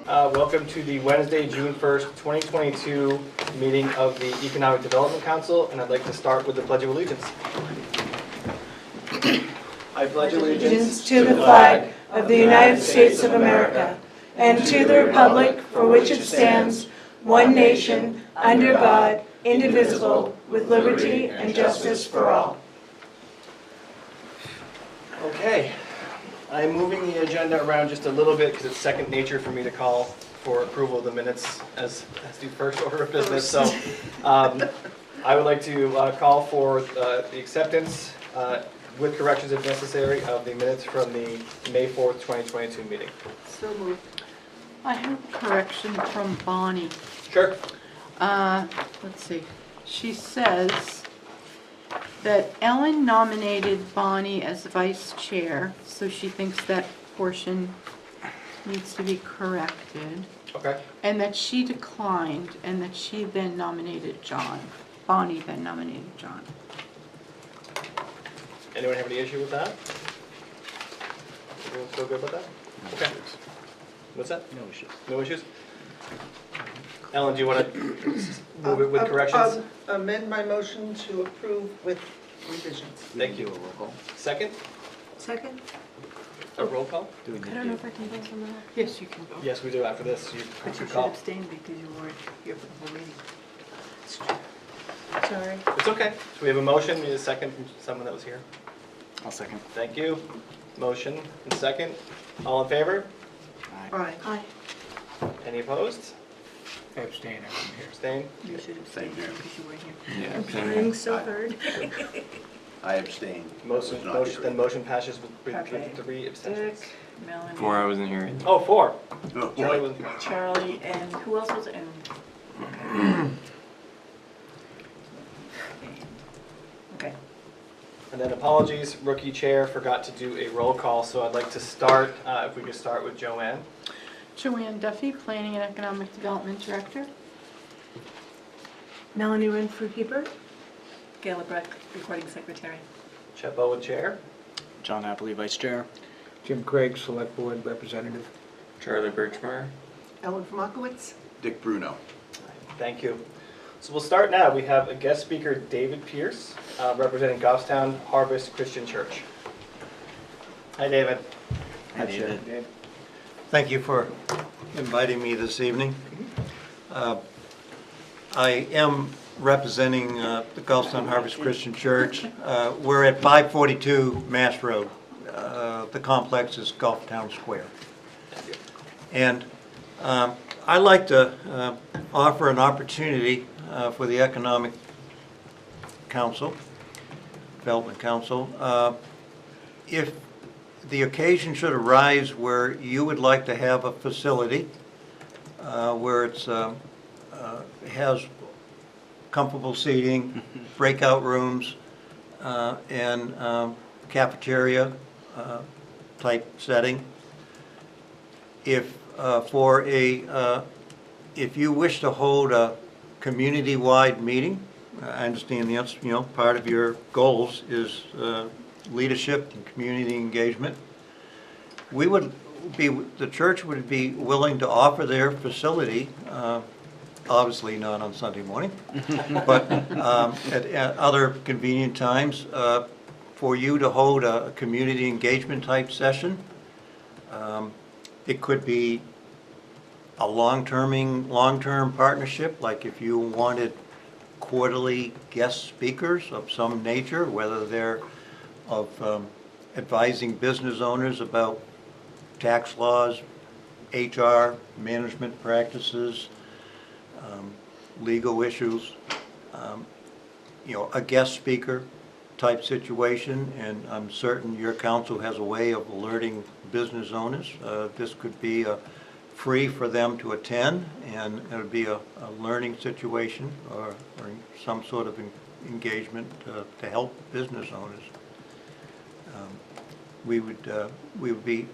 Welcome to the Wednesday, June 1st, 2022 meeting of the Economic Development Council, and I'd like to start with the Pledge of Allegiance. I pledge allegiance to the flag of the United States of America and to the republic for which it stands, one nation, under God, indivisible, with liberty and justice for all. Okay, I'm moving the agenda around just a little bit because it's second nature for me to call for approval of the minutes as the first order of business. So I would like to call for the acceptance with corrections if necessary of the minutes from the May 4th, 2022 meeting. So moved. I have a correction from Bonnie. Sure. Let's see. She says that Ellen nominated Bonnie as vice chair, so she thinks that portion needs to be corrected. Okay. And that she declined, and that she then nominated John. Bonnie then nominated John. Anyone have any issue with that? Everyone feel good about that? Okay. What's that? No issues. No issues? Ellen, do you want to move it with corrections? Amend my motion to approve with revisions. Thank you. Do a roll call. Second? Second? A roll call? Do we need I don't know to- if I can vote on that. Yes, you can vote. Yes, we do after this. But you You should call. abstain because you weren't here for the whole meeting. Sorry. It's okay. So we have a motion, we need a second from someone that was here. I'll second. Thank you. Motion and second. All in favor? Aye. Aye. Any opposed? I abstain, I'm here. Abstain? You should abstain Same here. because you weren't here. Yeah, I'm abstain. trying so hard. I abstain. Then motion passes with Okay. 3 abstentions. Dick, Melanie. 4, I wasn't here. Oh, 4. Oh, Charlie boy. wasn't here. Charlie, and who else was it? Okay. Okay. And then apologies, rookie chair forgot to do a roll call, so I'd like to start, if we could start with Joanne. Joanne Duffy, Planning and Economic Development Director. Melanie Renfrew-Hebert? Gayla Breck, recording secretary. Chet Bowen, chair. John Appley, Vice Chair. Jim Craig, Select Board Representative. Charlie Birchmeier. Ellen Fromakowitz? Dick Bruno. Thank you. So we'll start now. We have a guest speaker, David Pierce, representing Goffstown Harvest Christian Church. Hi, David. Hi, David. Dave. Thank you for inviting me this evening. I am representing the Goffstown Harvest Christian Church. We're at 542 Mass Road. The complex is Goffstown Square. And I'd like to offer an opportunity for the Economic Council, Development Council, if the occasion should arise where you would like to have a facility where it's has comfortable seating, breakout rooms, and cafeteria type setting. If if you wish to hold a community-wide meeting, I understand the part of your goals is leadership and community engagement. The church would be willing to offer their facility, obviously not on Sunday morning, but at other convenient times for you to hold a community engagement type session. It could be a long-term partnership, like if you wanted quarterly guest speakers of some nature, whether they're of advising business owners about tax laws, HR, management practices, legal issues, a guest speaker type situation, and I'm certain your council has a way of alerting business owners. This could be free for them to attend, and it would be a learning situation or some sort of engagement to help business owners. We would be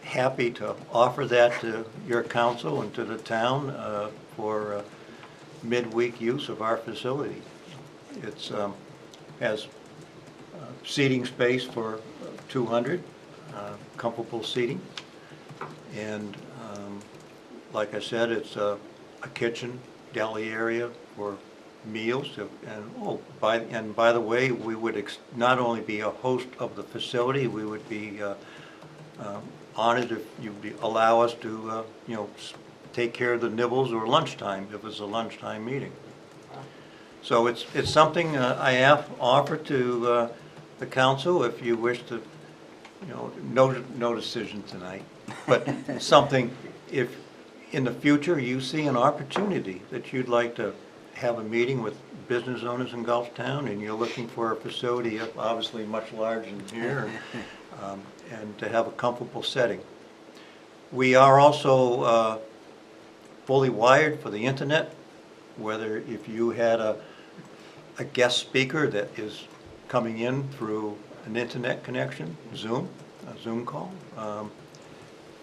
happy to offer that to your council and to the town for midweek use of our facility. It's has seating space for 200, comfortable seating, and Like I said, it's a kitchen, deli area for meals. And by the way, we would not only be a host of the facility, we would be honored if you'd allow us to, take care of the nibbles or lunchtime, if it's a lunchtime meeting. So it's something I have offered to the council, if you wish to, no decision tonight, but something, if in the future you see an opportunity that you'd like to have a meeting with business owners in Gulftown, and you're looking for a facility obviously much larger than here, and to have a comfortable setting. We are also fully wired for the internet, whether if you had a guest speaker that is coming in through an internet connection, Zoom, a Zoom call,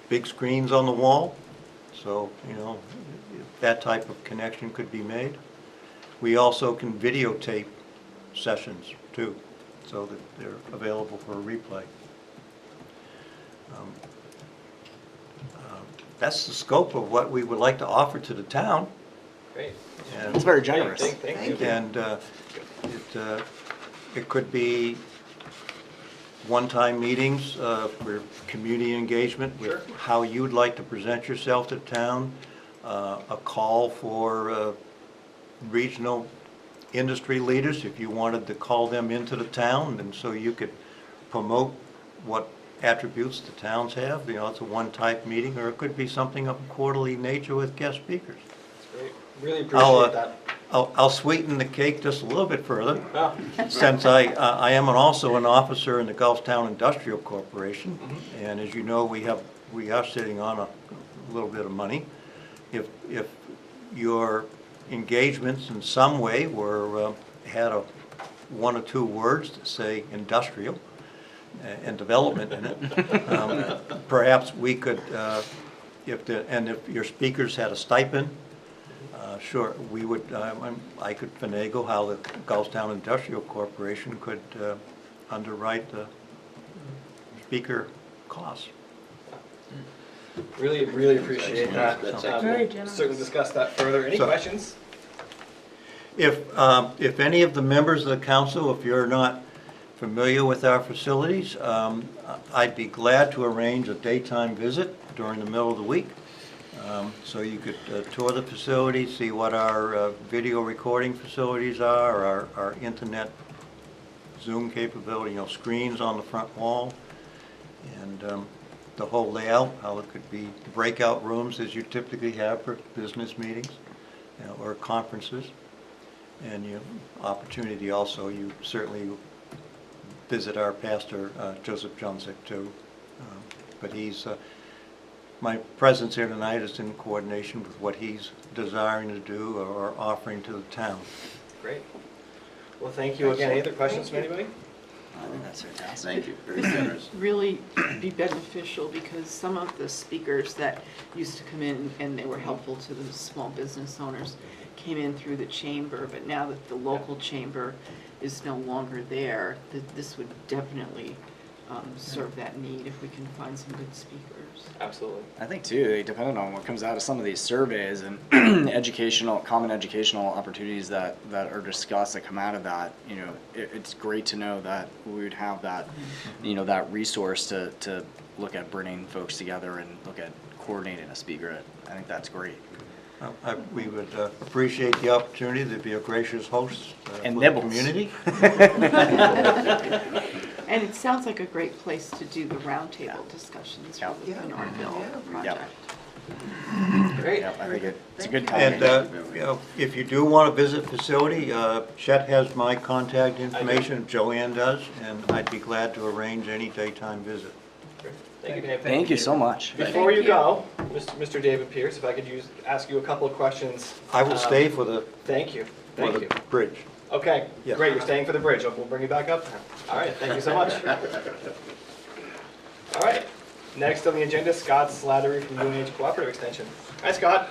big screens on the wall, so, that type of connection could be made. We also can videotape sessions too, so that they're available for a replay. That's the scope of what we would like to offer to the town. Great. And It's very generous. Thank you. And it could be one-time meetings for community engagement with Sure. how you'd like to present yourself to town, a call for regional industry leaders, if you wanted to call them into the town, and so you could promote what attributes the towns have. It's a one-type meeting, or it could be something of a quarterly nature with guest speakers. That's great. Really appreciate that. I'll sweeten the cake just a little bit further. Oh, Since I am also an officer in the Gulftown Industrial Corporation, and as you know, we are sitting on a little bit of money. If your engagements in some way had one or two words that say industrial and development in it, perhaps we could, if your speakers had a stipend, sure, we would, I could finagle how the Gulftown Industrial Corporation could underwrite the speaker costs. really appreciate that. Very We'll generous. certainly discuss that further. Any So- questions? If any of the members of the council, if you're not familiar with our facilities, I'd be glad to arrange a daytime visit during the middle of the week. So you could tour the facility, see what our video recording facilities are, our internet Zoom capability, screens on the front wall, and the whole layout, how it could be breakout rooms as you typically have for business meetings, or conferences. And opportunity also, you certainly visit our pastor, Joseph Johnzik, too. But my presence here tonight is in coordination with what he's desiring to do or offering to the town. Great. Well, thank you again. Any other questions from anybody? I think that's fantastic. Thank you, very generous. Really be beneficial, because some of the speakers that used to come in and they were helpful to the small business owners came in through the chamber, but now that the local chamber is no longer there, this would definitely serve that need if we can find some good speakers. Absolutely. I think too, depending on what comes out of some of these surveys and common educational opportunities that are discussed that come out of that, it's great to know that we would have that, that resource to look at bringing folks together and look at coordinating a speaker. I think that's great. We would appreciate the opportunity to be a gracious host And for nibbles. the community. And it sounds like a great place to do the roundtable discussions for the Yeah. Norville project. Great. Yeah, I think it's a good time. And if you do want to visit the facility, Chet has my contact information, Joanne does, and I'd be glad to arrange any daytime visit. Great. Thank you, Dave. Thank you so much. Before you go, Mr. David Pierce, if I could ask you a couple of questions. I will stay for the Thank you. Thank you. bridge. Okay, Yes. great. You're staying for the bridge. We'll bring you back up. All right. Thank you so much. All right. Next on the agenda, Scott Slattery from UNH Cooperative Extension. Hi, Scott.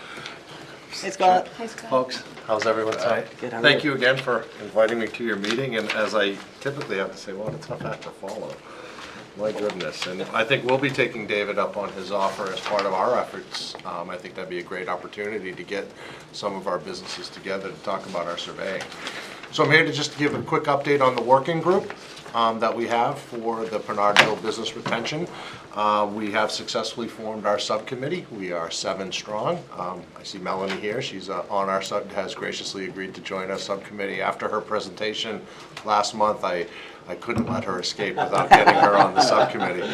Hey, Scott. Folks, how's everyone tonight? Good, how are Thank you? you again for inviting me to your meeting, and as I typically have to say, well, it's a tough act to follow. My goodness, and I think we'll be taking David up on his offer as part of our efforts. I think that'd be a great opportunity to get some of our businesses together to talk about our surveying. So I'm here to just give a quick update on the working group that we have for the Bernardville Business Retention. We have successfully formed our subcommittee. We are 7 strong. I see Melanie here. She's on our sub, has graciously agreed to join our subcommittee. After her presentation last month, I couldn't let her escape without getting her on the subcommittee.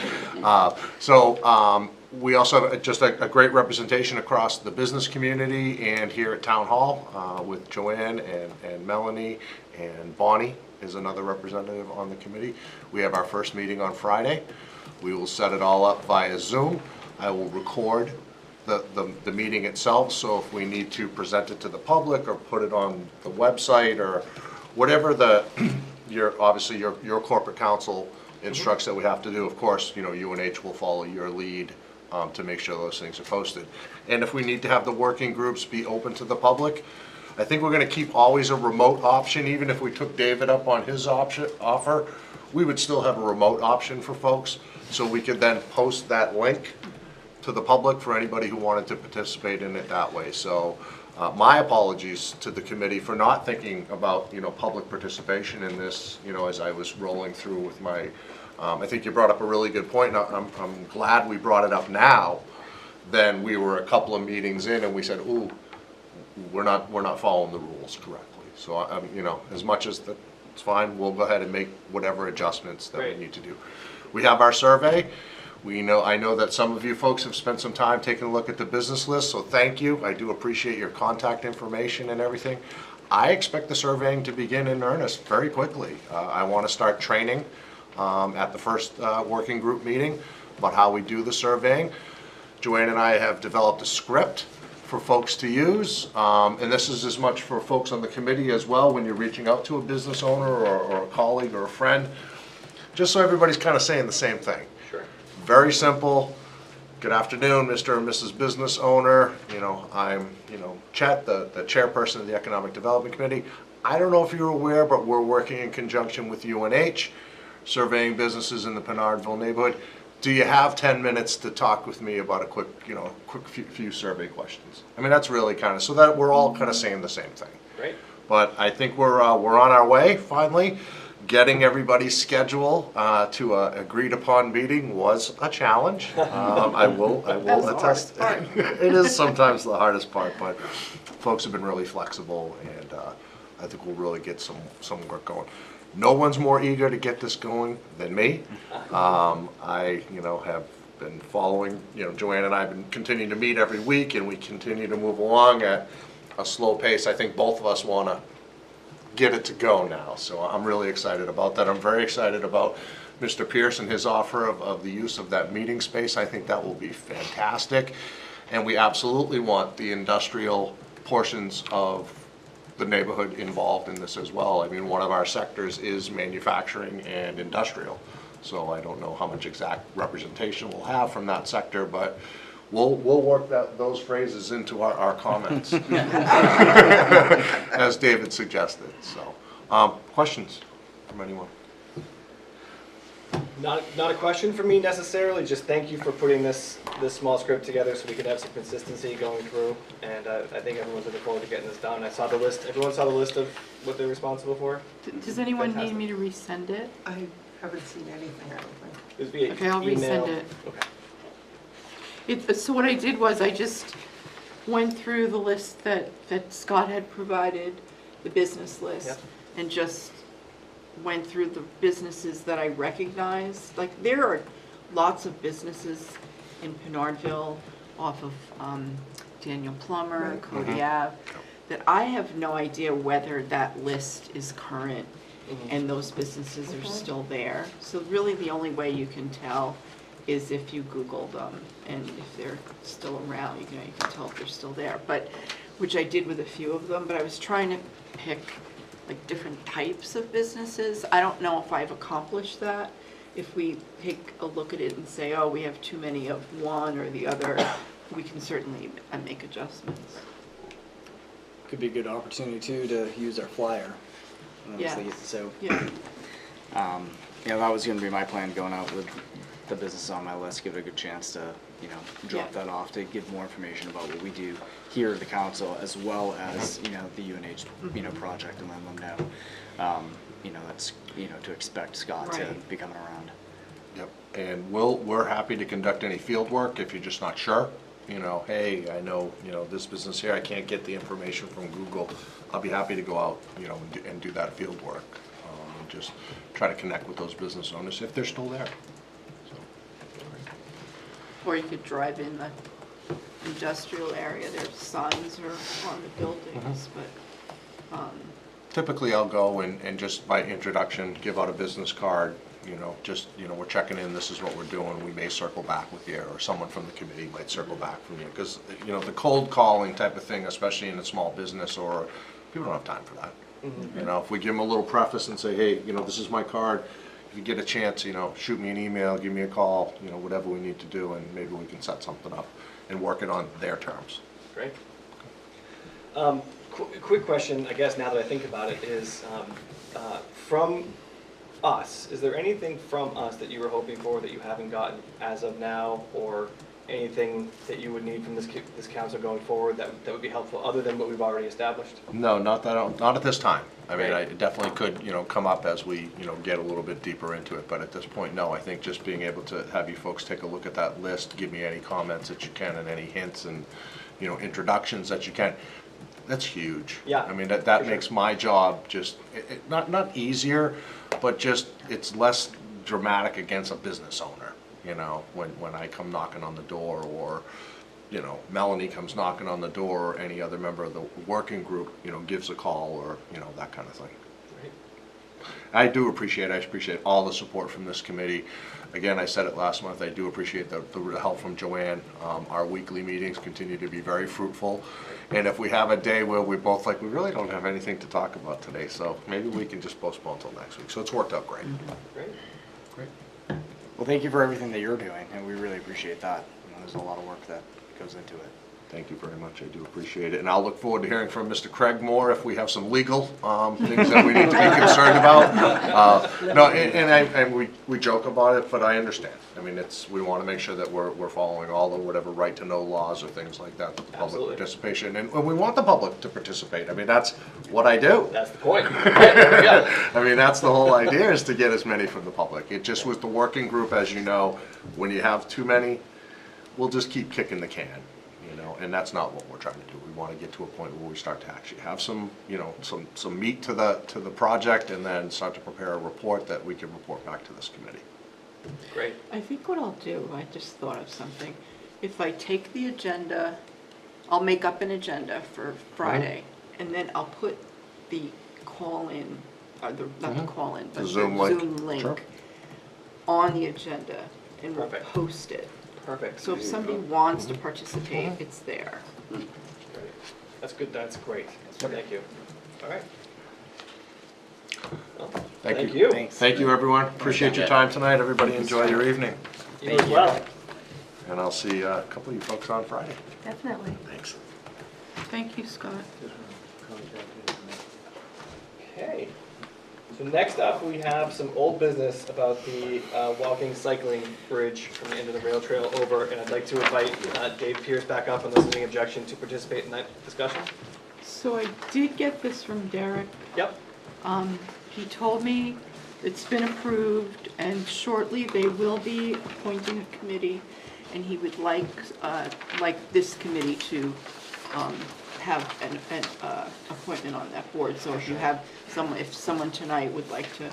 We also have just a great representation across the business community and here at Town Hall with Joanne and Melanie, and Bonnie is another representative on the committee. We have our first meeting on Friday. We will set it all up via Zoom. I will record the meeting itself, so if we need to present it to the public or put it on the website or whatever obviously your corporate counsel instructs that we have to do, of course, UNH will follow your lead to make sure those things are posted. And if we need to have the working groups be open to the public, I think we're going to keep always a remote option. Even if we took David up on his offer, we would still have a remote option for folks, so we could then post that link to the public for anybody who wanted to participate in it that way. So my apologies to the committee for not thinking about public participation in this as I was rolling through with my I think you brought up a really good point. I'm glad we brought it up now. Then we were a couple of meetings in and we said, ooh, we're not following the rules correctly. So as much as it's fine, we'll go ahead and make whatever adjustments that we need to do. We have our survey. I know that some of you folks have spent some time taking a look at the business list, so thank you. I do appreciate your contact information and everything. I expect the surveying to begin in earnest very quickly. I want to start training at the first working group meeting about how we do the surveying. Joanne and I have developed a script for folks to use, and this is as much for folks on the committee as well when you're reaching out to a business owner or a colleague or a friend, just so everybody's kind of saying the same thing. Sure. Very simple. Good afternoon, Mr. and Mrs. Business Owner. I'm, Chet, the chairperson of the Economic Development Committee. I don't know if you're aware, but we're working in conjunction with UNH, surveying businesses in the Bernardville neighborhood. Do you have 10 minutes to talk with me about a quick few survey questions? I mean, that's really kind of, so that we're all kind of saying the same thing. Great. But I think we're on our way, finally. Getting everybody's schedule to an agreed upon meeting was a challenge. I will attest. It is sometimes the hardest part, but folks have been really flexible, and I think we'll really get some work going. No one's more eager to get this going than me. I have been following, Joanne and I have been continuing to meet every week, and we continue to move along at a slow pace. I think both of us want to get it to go now, so I'm really excited about that. I'm very excited about Mr. Pierce and his offer of the use of that meeting space. I think that will be fantastic, and we absolutely want the industrial portions of the neighborhood involved in this as well. I mean, one of our sectors is manufacturing and industrial, so I don't know how much exact representation we'll have from that sector, but we'll work those phrases into our comments, as David suggested. So, questions from anyone? Not a question for me necessarily, just thank you for putting this small script together so we could have some consistency going through, and I think everyone's looking forward to getting this done. I saw the list, everyone saw the list of what they're responsible for? Does anyone Fantastic. need me to resend it? I haven't seen anything, I don't think. It was via Okay, I'll email. resend it. Okay. So what I did was I just went through the list that Scott had provided, the business list, Yep. and just went through the businesses that I recognized. Like, there are lots of businesses in Bernardville off of Daniel Plummer, Cody Ave, that I have no idea whether that list is current and those businesses are still there. So really the only way you can tell is if you Google them, and if they're still around, you can tell if they're still there. But, which I did with a few of them, but I was trying to pick like different types of businesses. I don't know if I've accomplished that. If we take a look at it and say, oh, we have too many of one or the other, we can certainly make adjustments. Could be a good opportunity too to use our flyer. Yeah. So Yeah. Yeah, that was gonna be my plan, going out with the business on my list, give it a good chance to, you know, drop Yeah. that off, to give more information about what we do here at the council, as well as, you know, the UNH, you know, project, and let them know, you know, that's, you know, to expect Scott to Right. be coming around. Yep, and we're happy to conduct any field work if you're just not sure. You know, hey, I know, you know, this business here, I can't get the information from Google. I'll be happy to go out, you know, and do that field work. And just try to connect with those business owners if they're still there. So, Or you could drive in the industrial area, their signs are on the buildings, but, typically, I'll go and just by introduction, give out a business card, you know, just, you know, we're checking in, this is what we're doing, we may circle back with you, or someone from the committee might circle back from you, because, you know, the cold calling type of thing, especially in a small business, or, people don't have time for that. You know, if we give them a little preface and say, hey, you know, this is my card, if you get a chance, you know, shoot me an email, give me a call, you know, whatever we need to do, and maybe we can set something up and work it on their terms. Great. Quick question, I guess, now that I think about it, is from us, is there anything from us that you were hoping for that you haven't gotten as of now, or anything that you would need from this council going forward that would be helpful, other than what we've already established? No, not at this time. I mean, Right. I definitely could, you know, come up as we, you know, get a little bit deeper into it, but at this point, no. I think just being able to have you folks take a look at that list, give me any comments that you can, and any hints and, you know, introductions that you can, that's huge. Yeah, I mean, that for sure. makes my job just, not easier, but just, it's less dramatic against a business owner, you know, when I come knocking on the door, or, you know, Melanie comes knocking on the door, or any other member of the working group, you know, gives a call, or, you know, that kind of thing. Great. I appreciate all the support from this committee. Again, I said it last month, I do appreciate the help from Joanne. Our weekly meetings continue to be very fruitful. And if we have a day where we're both like, we really don't have anything to talk about today, so maybe we can just postpone until next week. So it's worked out great. Great. Great. Well, thank you for everything that you're doing, and we really appreciate that. You know, there's a lot of work that goes into it. Thank you very much, I do appreciate it. And I'll look forward to hearing from Mr. Craig more if we have some legal things that we need to be concerned about. No, and we joke about it, but I understand. I mean, we want to make sure that we're following all the whatever right-to-know laws or things like that, with the public Absolutely. participation. And we want the public to participate. I mean, that's what I do. That's the point. There we go. I mean, that's the whole idea, is to get as many from the public. It just with the working group, as you know, when you have too many, we'll just keep kicking the can. You know, and that's not what we're trying to do. We want to get to a point where we start to actually have some, you know, some meat to the project, and then start to prepare a report that we can report back to this committee. Great. I think what I'll do, I just thought of something. If I take the agenda, I'll make up an agenda for Friday, and then I'll put the call-in, or not the call-in, but The the Zoom link. Zoom link Sure. on the agenda, and we'll Perfect. post it. Perfect. So if somebody wants to participate, it's there. Great. That's good, that's great. Thank you. All right. Well, Thank you. Thanks. Thank you, everyone. Appreciate your time tonight. Everybody enjoy your evening. You as well. And I'll see a couple of you folks on Friday. Definitely. Thanks. Thank you, Scott. Okay. So next up, we have some old business about the walking cycling bridge from the end of the rail trail over, and I'd like to invite Dave Pierce back up unless there's any objection to participate in that discussion. So I did get this from Derek. Yep. He told me it's been approved, and shortly they will be appointing a committee, and he would like this committee to have an appointment on that board. So if someone tonight would like to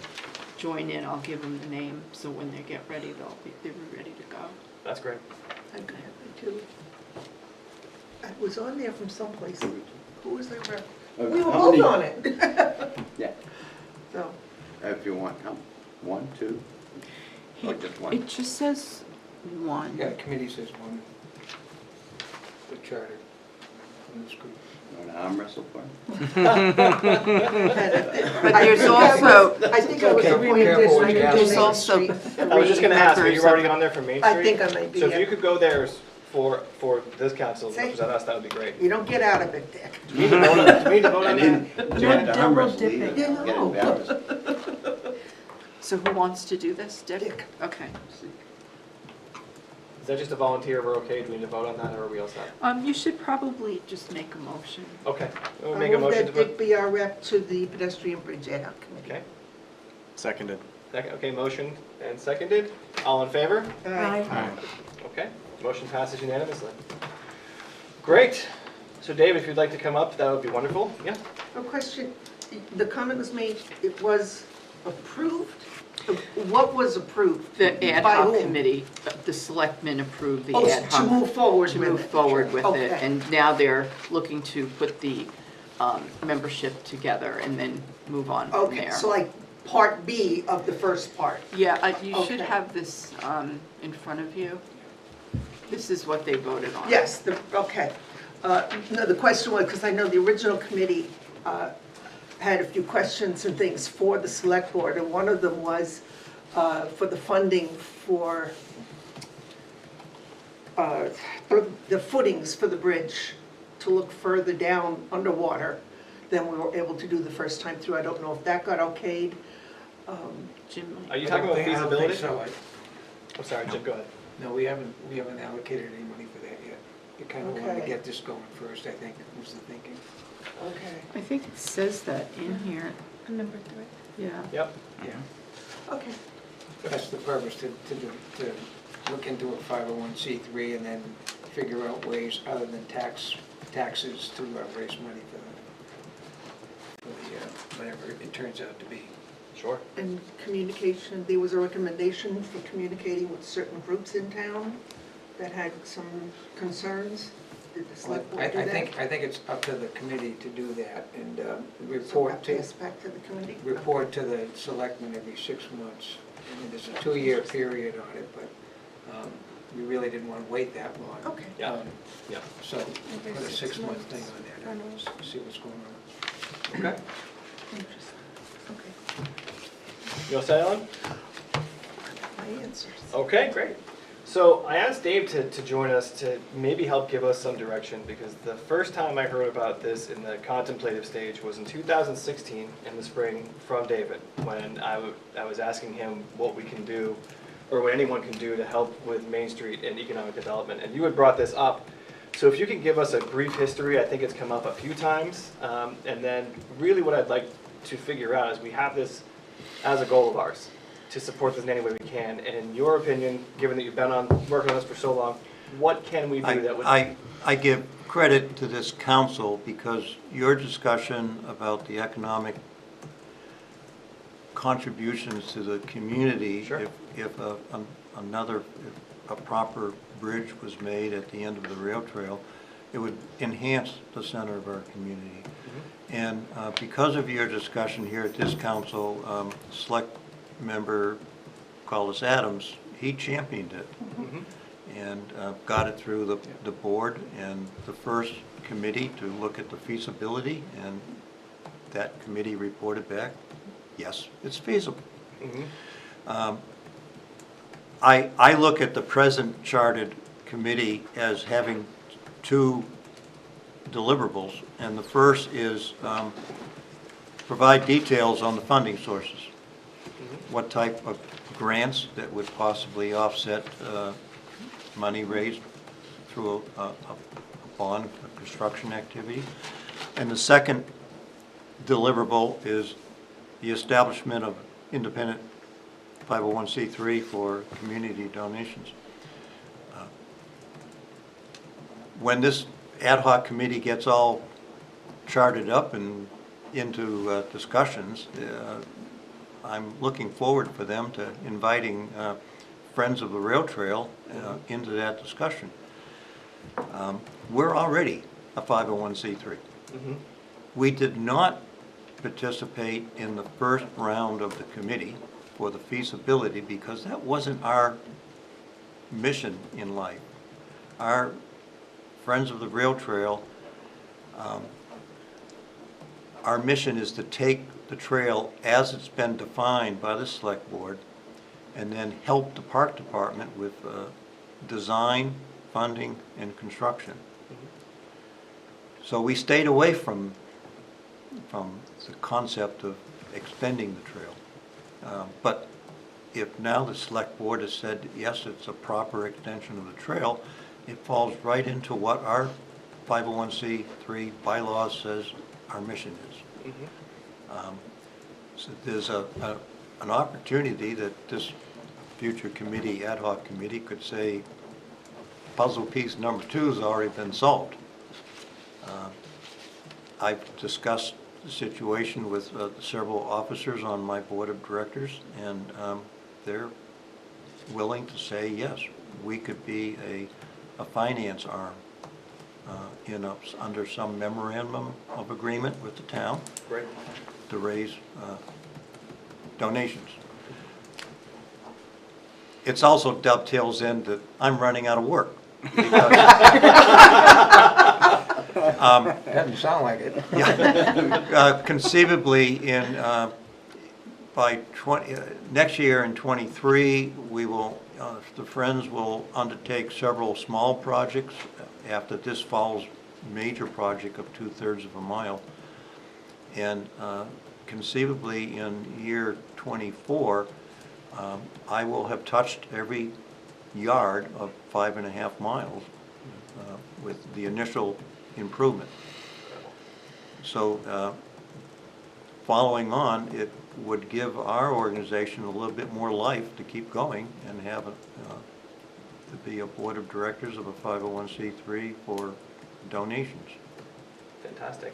join in, I'll give them the name, so when they get ready, they'll be ready to go. That's great. I'm gonna have it too. I was on there from someplace. Who was their rep? We were both on it. Yeah, So, if you want, come, 1, 2, or just one. It just says one. Yeah, committee says one. The charter from this group. You want to arm wrestle for it? But there's also, I think I was Okay, appointed. careful what I you could ask. do there's Main also Street. I was just gonna ask, are you members already of- on there for Main Street? I think I might be, So if you yeah. could go there for this council, to See? represent us, that would be great. You don't get out of it, Dick. Do we need to vote on that? I didn't No get the arm double wrestle either. dipping. I'm getting embarrassed. So who wants to do this, Dick? Dick. Okay. Is that just a volunteer, we're okay, do we need to vote on that, or are we all set? You should probably just make a motion. Okay, we'll I make a move motion that to Dick vote. be our rep to the pedestrian bridge ad hoc committee. Okay, Seconded. second, okay, motion and seconded, all in favor? Aye. Okay, motion passes unanimously. Great, so Dave, if you'd like to come up, that would be wonderful, yeah? A question, the comment was made, it was approved? What was approved? The ad By hoc whom? committee, the selectmen approved the Oh, ad hoc. to move forward To with move it. forward with it, Okay. and now they're looking to put the membership together and then move on from Okay, there. so like part B of the first part. Yeah, you should Okay. have this in front of you. This is what they voted on. Yes, okay. No, the question was, because I know the original committee had a few questions and things for the select board, and one of them was for the funding for the footings for the bridge to look further down underwater than we were able to do the first time through. I don't know if that got okayed. Jim, Are you talking about I don't feasibility? think so. I'm sorry, Jim, go ahead. No, we haven't allocated any money for that yet. You kind of want to Okay. get this going first, I think, was the thinking. Okay. I think it says that in here, Number 3. yeah. Yep, Yeah. Okay. That's the purpose, to look into a 501c3 and then figure out ways other than taxes to raise money for the whatever it turns out to be. sure. And communication, there was a recommendation for communicating with certain groups in town that had some concerns. Did the select board do that? I think it's up to the committee to do that and So report to, pass back to the committee? report to the selectmen every 6 months. I mean, there's a 2-year period on it, but we really didn't want to wait that long. Okay. Yeah. Um, Yeah. So Every put a 6 6-month months. thing on there, and see what's going on. Okay, Interesting. Okay. you all set, Ellen? My answers. Okay, great. So I asked Dave to join us to maybe help give us some direction, because the first time I heard about this in the contemplative stage was in 2016 in the spring from David, when I was asking him what we can do, or what anyone can do to help with Main Street and economic development. And you had brought this up. So if you could give us a brief history, I think it's come up a few times. And then really what I'd like to figure out is we have this as a goal of ours, to support this in any way we can. And in your opinion, given that you've been working on this for so long, what can we do that would... I give credit to this council because your discussion about the economic contributions to the community, Sure. if a proper bridge was made at the end of the rail trail, it would enhance the center of our community. And because of your discussion here at this council, select member Carlos Adams, he championed it Mhm. and got it through the board and the first committee to look at the feasibility, and that committee reported back, yes, it's feasible. Mhm. I look at the present chartered committee as having two deliverables, and the first is provide details on the funding sources. What type of grants that would possibly offset money raised through a bond, a construction activity. And the second deliverable is the establishment of independent 501c3 for community donations. When this ad hoc committee gets all charted up and into discussions, I'm looking forward for them to inviting Friends of the Rail Trail into that discussion. We're already a 501c3. Mhm. We did not participate in the first round of the committee for the feasibility because that wasn't our mission in life. Our Friends of the Rail Trail, our mission is to take the trail as it's been defined by the select board and then help the park department with design, funding, and construction. So we stayed away from the concept of extending the trail. But if now the select board has said, yes, it's a proper extension of the trail, it falls right into what our 501c3 bylaws says our mission is. So there's an opportunity that this future committee, ad hoc committee, could say, puzzle piece number 2 has already been solved. I've discussed the situation with several officers on my board of directors, and they're willing to say, yes, we could be a finance arm under some memorandum of agreement with the town Great. to raise donations. It's also dovetails in that I'm running out of work. Doesn't sound like it. Conceivably, by next year in '23, we will, the Friends will undertake several small projects after this fall's major project of 2/3 of a mile. And conceivably, in year '24, I will have touched every yard of 5.5 miles with the initial improvement. So following on, it would give our organization a little bit more life to keep going and have to be a board of directors of a 501c3 for donations. Fantastic.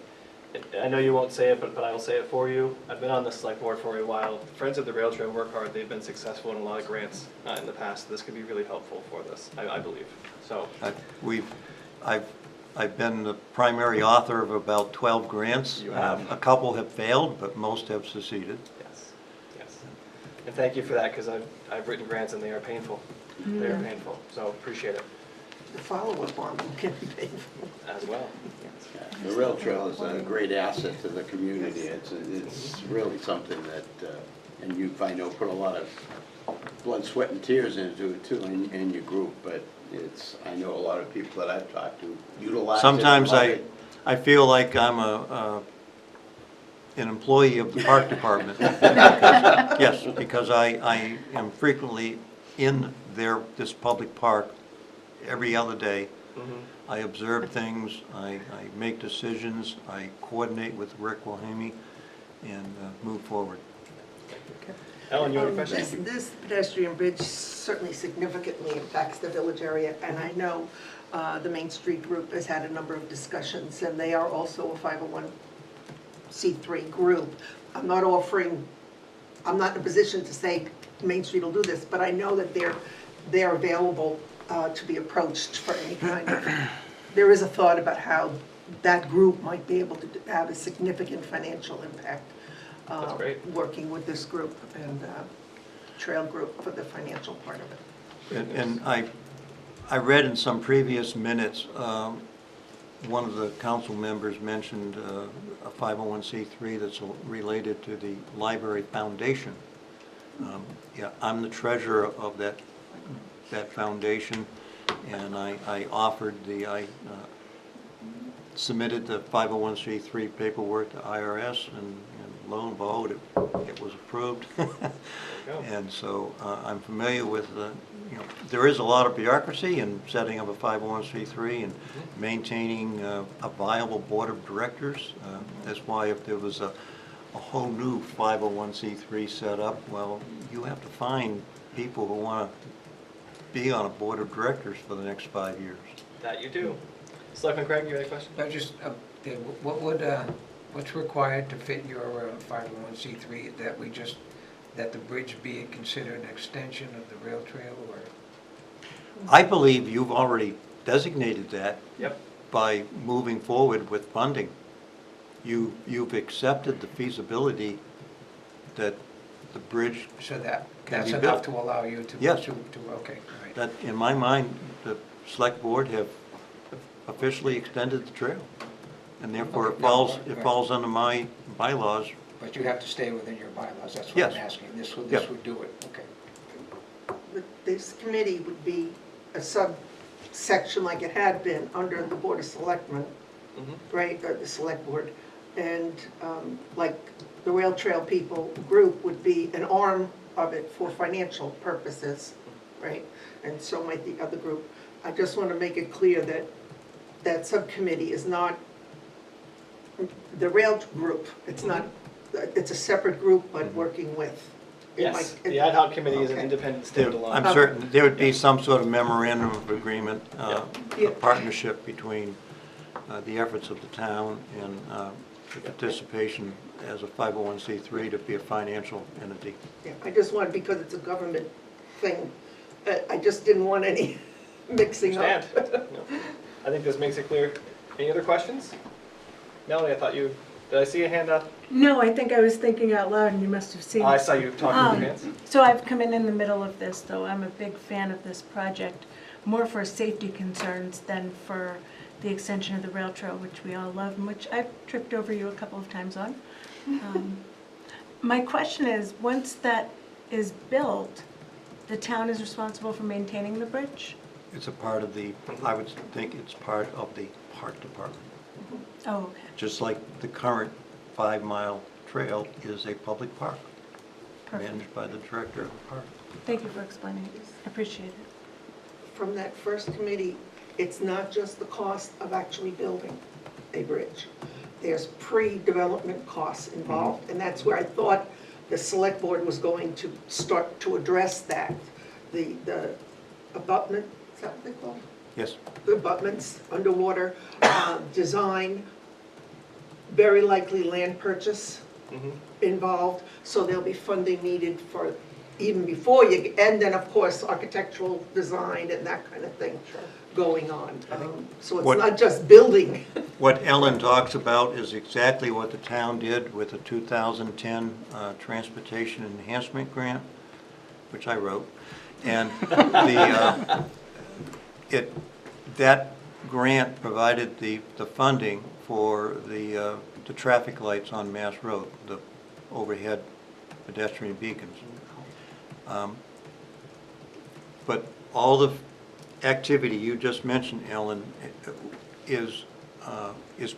I know you won't say it, but I will say it for you. I've been on the select board for a while. Friends of the Rail Trail work hard. They've been successful in a lot of grants in the past. This could be really helpful for this, I believe. So I've been the primary author of about 12 grants. You have. A couple have failed, but most have succeeded. yes, yes. And thank you for that, because I've written grants and they are painful. They are painful. So appreciate it The follow-up on them can be painful. as well. The rail trail is a great asset to the community. It's really something that, and you, I know, put a lot of blood, sweat, and tears into it too in your group, but I know a lot of people that I've talked to utilize it. Sometimes love it. I feel like I'm an employee of the park department. Yes, because I am frequently in this public park every other day. I observe things, I make decisions, I coordinate with Rick Wilhelmy, and move forward. Ellen, you have a question? This pedestrian bridge certainly significantly impacts the village area, and I know the Main Street group has had a number of discussions, and they are also a 501c3 group. I'm not in a position to say Main Street will do this, but I know that they're available to be approached for any kind of, there is a thought about how that group might be able to have a significant financial impact. That's great. Working with this group and Trail Group for the financial part of it. And I read in some previous minutes, one of the council members mentioned a 501c3 that's related to the Library Foundation. Yeah, I'm the treasurer of that foundation, and I submitted the 501c3 paperwork to IRS, and lo and behold, it was approved. And so I'm familiar with there is a lot of bureaucracy in setting up a 501c3 and maintaining a viable board of directors. That's why if there was a whole new 501c3 set up, well, you have to find people who want to be on a board of directors for the next 5 years. That you do. Selectman Craig, you had a question? No, just, what's required to fit your 501c3, that the bridge be considered an extension of the rail trail, or? I believe you've already designated that. Yep. By moving forward with funding. You've accepted the feasibility that the bridge So can that's be enough built. to allow you to? Yes. Okay, all right. That, in my mind, the select board have officially extended the trail. And therefore it falls under my bylaws. But you have to stay within your bylaws, that's what Yes. I'm asking. This Yep. would do it, okay. This committee would be a subsection like it had been under the Board of Selectmen, right, or the Select Board. And like the Rail Trail people group would be an arm of it for financial purposes, right? And so might the other group. I just want to make it clear that that subcommittee is not the rail group. It's not, it's a separate group, but working with. Yes, the ad hoc committee is an Okay. independent There- standalone. I'm certain there would be some sort of memorandum of agreement, Yeah. a partnership between the efforts of the town and the participation as a 501c3 to be a financial entity. Yeah, I just want, because it's a government thing, I just didn't want any mixing up. Understand. No. I think this makes it clear. Any other questions? Melanie, I thought you, did I see a hand up? No, I think I was thinking out loud and you must have seen. I saw you talking with your hands. So I've come in the middle of this, though. I'm a big fan of this project, more for safety concerns than for the extension of the rail trail, which we all love and which I've tripped over you a couple of times on. My question is, once that is built, the town is responsible for maintaining the bridge? It's a part of the, I would think it's part of the park department. Oh, okay. Just like the current 5-mile trail is a public park, Perfect. managed by the director of the park. Thank you for explaining. I appreciate it. From that first committee, it's not just the cost of actually building a bridge. There's pre-development costs involved, and that's where I thought the select board was going to start to address that. The abutment, is that what they call it? Yes. The abutments, underwater, design, very likely land purchase involved, so there'll be funding needed for even before you, and then of course architectural design and that kind of thing going on. So it's What- not just building. What Ellen talks about is exactly what the town did with the 2010 Transportation Enhancement Grant, which I wrote. And that grant provided the funding for the traffic lights on Mass Road, the overhead pedestrian beacons. But all the activity you just mentioned, Ellen, is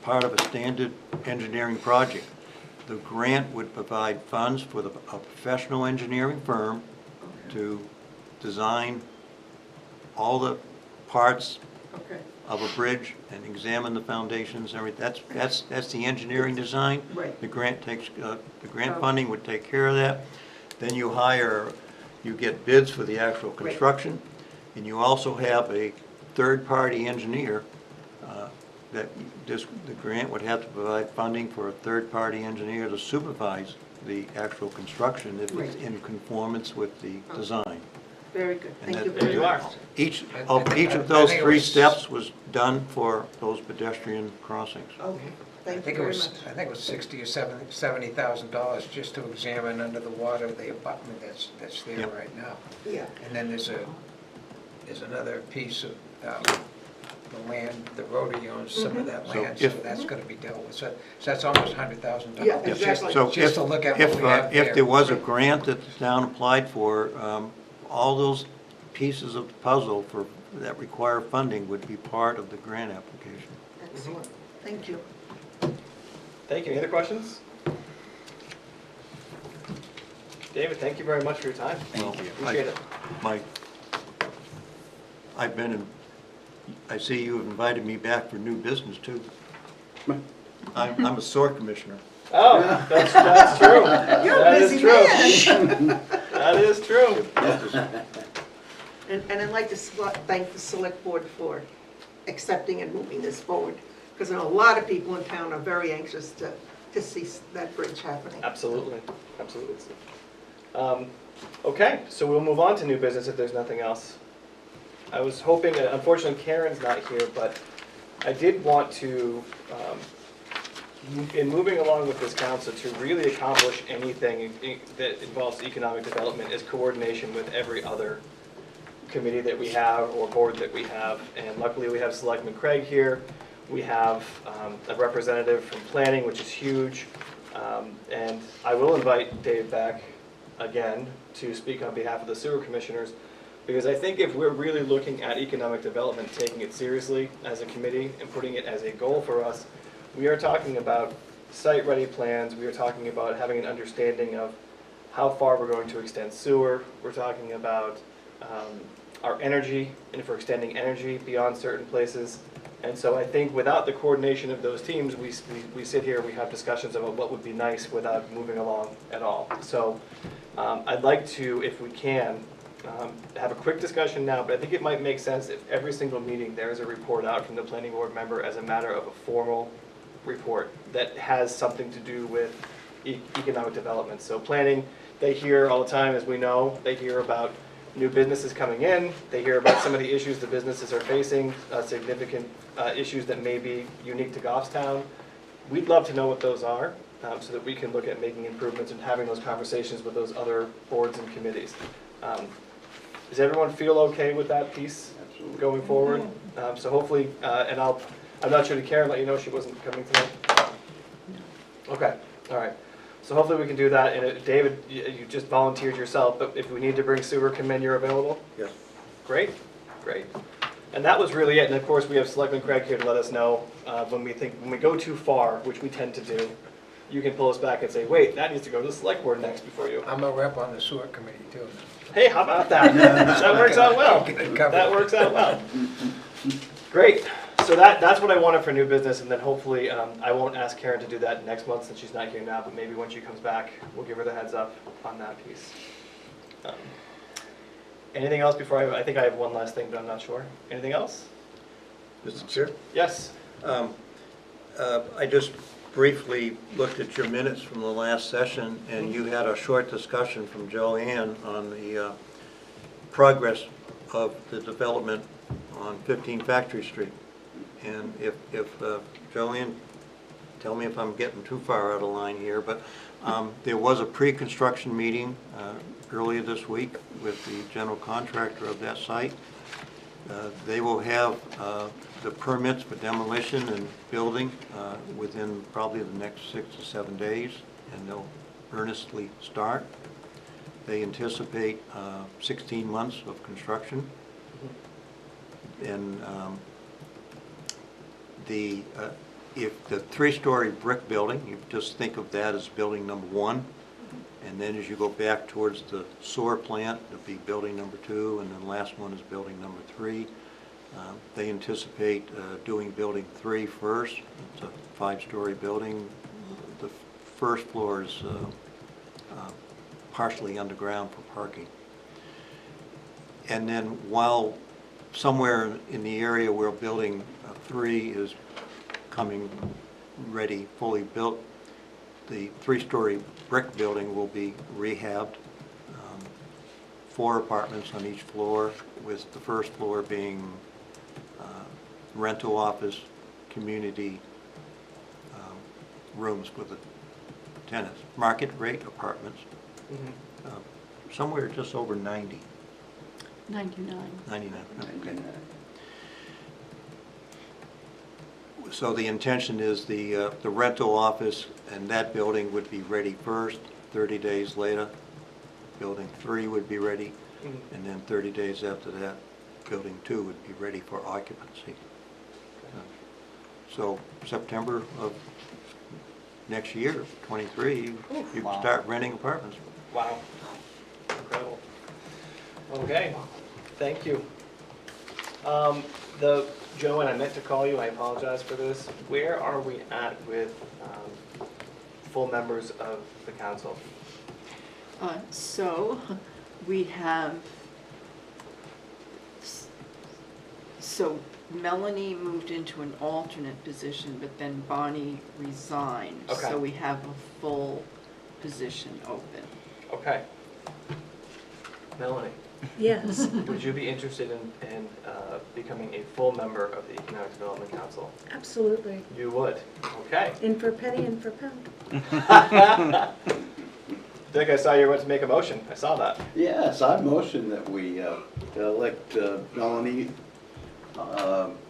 part of a standard engineering project. The grant would provide funds for a professional engineering firm to design all the parts Okay. of a bridge and examine the foundations, everything. That's the engineering design. Right. The grant funding would take care of that. Then you get bids for the actual construction, and you also have a third-party engineer the grant would have to provide funding for a third-party engineer to supervise the actual construction if it's in conformance with the design. Very good, And thank you that- very you are. much. Each I of think those it three was- steps was done for those pedestrian crossings. Okay, I thank you think it very was, much. I think it was $60,000 or $70,000 just to examine under the water the abutment that's there Yep. right now. Yeah, And then there's another piece of the land, the rotary owns some of that So land, so if- that's gonna be dealt with. So that's almost $100,000. Yeah, Yes. exactly. So Just to look at what we have if there. there was a grant that the town applied for, all those pieces of the puzzle that require funding would be part of the grant application. excellent, thank you. Thank you. Any other questions? David, thank you very much for your time. Well, Appreciate it. I see you have invited me back for new business too. I'm a SOAR commissioner. Oh, that's true. You're a That is busy true. man. That is true. And I'd like to thank the select board for accepting and moving this forward, because I know a lot of people in town are very anxious to see that bridge happening. Absolutely, absolutely. Okay, so we'll move on to new business if there's nothing else. I was hoping, unfortunately Karen's not here, but I did want to, in moving along with this council, to really accomplish anything that involves economic development is coordination with every other committee that we have or board that we have. And luckily we have Selectman Craig here. We have a representative from planning, which is huge. And I will invite Dave back again to speak on behalf of the sewer commissioners, because I think if we're really looking at economic development, taking it seriously as a committee and putting it as a goal for us, we are talking about site-ready plans. We are talking about having an understanding of how far we're going to extend sewer. We're talking about our energy, and if we're extending energy beyond certain places. And so I think without the coordination of those teams, we sit here, we have discussions about what would be nice without moving along at all. So I'd like to, if we can, have a quick discussion now, but I think it might make sense if every single meeting there is a report out from the planning board member as a matter of a formal report that has something to do with economic development. So planning, they hear all the time, as we know, they hear about new businesses coming in, they hear about some of the issues the businesses are facing, significant issues that may be unique to Goffstown. We'd love to know what those are, so that we can look at making improvements and having those conversations with those other boards and committees. Does everyone feel okay with that piece going forward? So hopefully, and I'm not sure to Karen, let you know she wasn't coming tonight. Okay, all right. So hopefully we can do that, and David, you just volunteered yourself, but if we need to bring sewer, come in, you're available? Yes. Great, great. And that was really it, and of course we have Selectman Craig here to let us know when we go too far, which we tend to do, you can pull us back and say, wait, that needs to go to the select board next before you. I'm a rep on the sewer committee too. Hey, how about that? That works out well. That works out well. Great. So that's what I wanted for new business, and then hopefully, I won't ask Karen to do that next month since she's not here now, but maybe when she comes back, we'll give her the heads up on that piece. Anything else before I think I have one last thing, but I'm not sure. Anything else? Mr. Chair? Yes. I just briefly looked at your minutes from the last session, and you had a short discussion from Joanne on the progress of the development on 15 Factory Street. And if Joanne, tell me if I'm getting too far out of line here, but there was a pre-construction meeting earlier this week with the general contractor of that site. They will have the permits for demolition and building within probably the next 6 to 7 days, and they'll earnestly start. They anticipate 16 months of construction. And if the 3-story brick building, you just think of that as building number 1, and then as you go back towards the sewer plant, it'll be building number 2, and then the last one is building number 3. They anticipate doing building 3 first. It's a 5-story building. The first floor is partially underground for parking. And then while somewhere in the area where building 3 is coming ready, fully built, the 3-story brick building will be rehabbed. 4 apartments on each floor, with the first floor being rental office, community rooms for the tenants. Market rate apartments, somewhere just over 90. 99. 99, okay. So the intention is the rental office and that building would be ready first. 30 days later, building 3 would be ready, and then 30 days after that, building 2 would be ready for occupancy. So September of next year, 23, you can start renting apartments. Wow. Incredible. Okay, thank you. Joanne, I meant to call you, I apologize for this. Where are we at with full members of the council? So we have, so Melanie moved into an alternate position, but then Bonnie resigned. Okay. So we have a full position open. Okay. Melanie, Yes, would you be interested in becoming a full member of the Economic Development Council? absolutely. You would? Okay. In for penny and for pound. I think I saw you went to make a motion. I saw that. Yes, I motion that we elect Melanie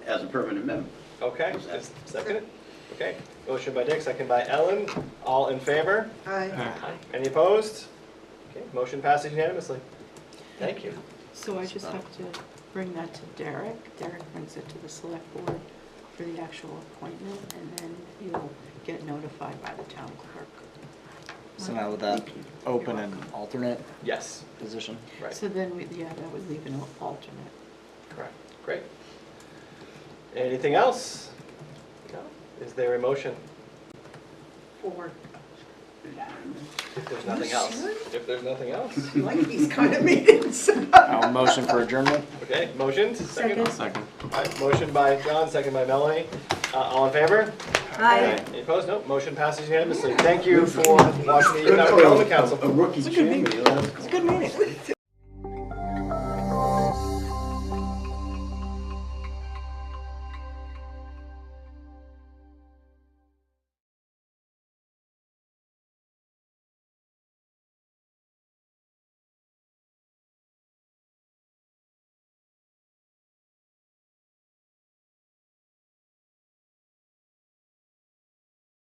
as a permanent member. Okay, just second it? Okay, motion by Dick, second by Ellen. All in favor? Aye. Any opposed? Okay, motion passes unanimously. Thank you. So I just have to bring that to Derek. Derek brings it to the select board for the actual appointment, and then you'll get notified by the town clerk. So now with that open and alternate Yes, position? right, So then, yeah, that would leave an alternate. correct. Great. Anything else? No? Is there a motion? Forward. If there's nothing else. If there's nothing else. I like these kind of meetings. I'll motion for adjournment? Okay, motion, second? Second. All right, motion by John, second by Melanie. All in favor? Aye. Any opposed? No, motion passes unanimously. Thank you for watching the Economic Development Council. A rookie champion. It's a good meeting.